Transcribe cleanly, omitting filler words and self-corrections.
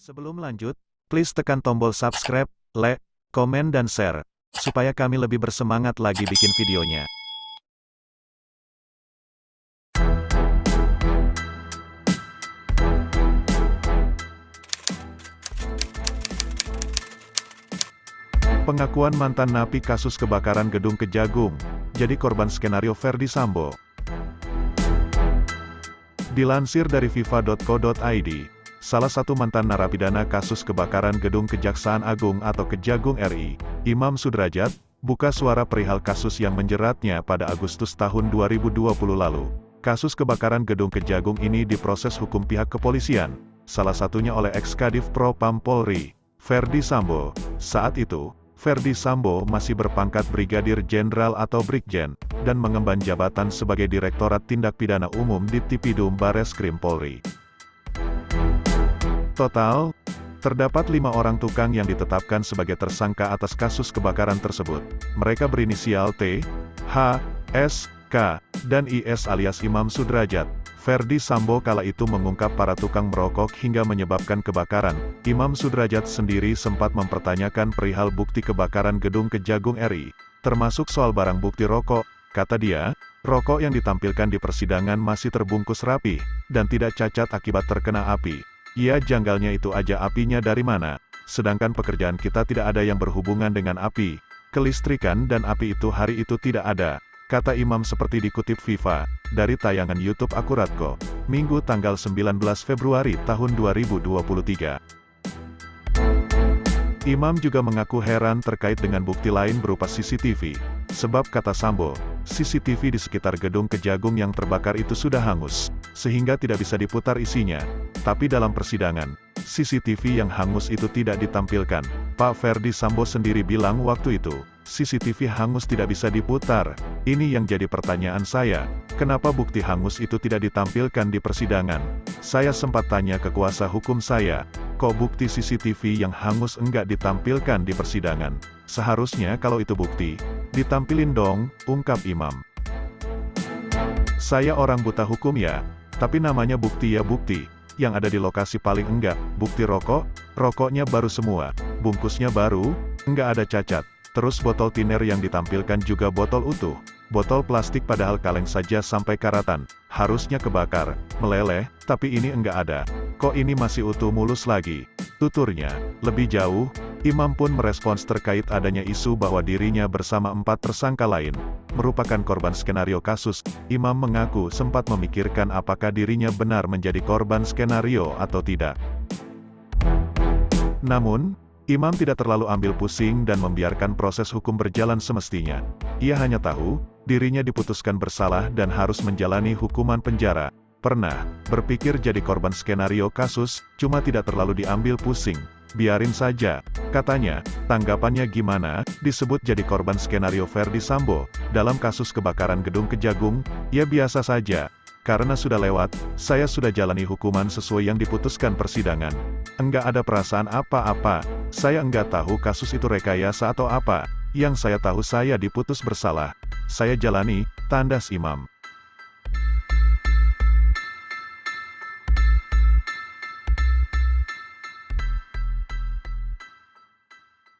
Sebelum lanjut, please tekan tombol subscribe, like, komen dan share, supaya kami lebih bersemangat lagi bikin videonya. Pengakuan mantan napi kasus kebakaran gedung Kejagung, jadi korban skenario Ferdy Sambo. Dilansir dari viva.co.id, salah satu mantan narapidana kasus kebakaran gedung Kejaksaan Agung atau Kejagung RI, Imam Sudrajat, buka suara perihal kasus yang menjeratnya pada Agustus tahun 2020 lalu. Kasus kebakaran gedung Kejagung ini diproses hukum pihak kepolisian, salah satunya oleh ex-Kadif Propam Polri, Ferdy Sambo. Saat itu, Ferdy Sambo masih berpangkat Brigadir Jenderal atau Brigjen, dan mengemban jabatan sebagai Direktorat Tindak Pidana Umum di Tipidum Bareskrim Polri. Total, terdapat 5 orang tukang yang ditetapkan sebagai tersangka atas kasus kebakaran tersebut. Mereka berinisial T, H, S, K, dan IS alias Imam Sudrajat. Ferdy Sambo kala itu mengungkap para tukang merokok hingga menyebabkan kebakaran. Imam Sudrajat sendiri sempat mempertanyakan perihal bukti kebakaran gedung Kejagung RI, termasuk soal barang bukti rokok. Kata dia, rokok yang ditampilkan di persidangan masih terbungkus rapi, dan tidak cacat akibat terkena api. Ya janggalnya itu aja, apinya dari mana? Sedangkan pekerjaan kita tidak ada yang berhubungan dengan api, kelistrikan dan api itu hari itu tidak ada. Kata Imam seperti dikutip Viva, dari tayangan YouTube Akuratko, Minggu tanggal 19 Februari tahun 2023. Imam juga mengaku heran terkait dengan bukti lain berupa CCTV, sebab kata Sambo, CCTV di sekitar gedung Kejagung yang terbakar itu sudah hangus, sehingga tidak bisa diputar isinya. Tapi dalam persidangan, CCTV yang hangus itu tidak ditampilkan. Pak Ferdy Sambo sendiri bilang waktu itu, CCTV hangus tidak bisa diputar. Ini yang jadi pertanyaan saya, kenapa bukti hangus itu tidak ditampilkan di persidangan? Saya sempat tanya ke kuasa hukum saya, kok bukti CCTV yang hangus enggak ditampilkan di persidangan? Seharusnya kalau itu bukti, ditampilin dong, ungkap Imam. Saya orang buta hukum ya, tapi namanya bukti ya bukti. Yang ada di lokasi paling enggak, bukti rokok, rokoknya baru semua, bungkusnya baru, enggak ada cacat. Terus botol tiner yang ditampilkan juga botol utuh, botol plastik padahal kaleng saja sampai karatan, harusnya kebakar, meleleh, tapi ini enggak ada. Kok ini masih utuh mulus lagi? Tuturnya. Lebih jauh, Imam pun merespons terkait adanya isu bahwa dirinya bersama 4 tersangka lain merupakan korban skenario kasus. Imam mengaku sempat memikirkan apakah dirinya benar menjadi korban skenario atau tidak. Namun, Imam tidak terlalu ambil pusing dan membiarkan proses hukum berjalan semestinya. Ia hanya tahu, dirinya diputuskan bersalah dan harus menjalani hukuman penjara. Pernah berpikir jadi korban skenario kasus, cuma tidak terlalu diambil pusing. Biarin saja, katanya. Tanggapannya gimana? Disebut jadi korban skenario Ferdy Sambo dalam kasus kebakaran gedung Kejagung, ya biasa saja. Karena sudah lewat, saya sudah jalani hukuman sesuai yang diputuskan persidangan. Enggak ada perasaan apa-apa, saya enggak tahu kasus itu rekayasa atau apa. Yang saya tahu saya diputus bersalah. Saya jalani, tandas Imam.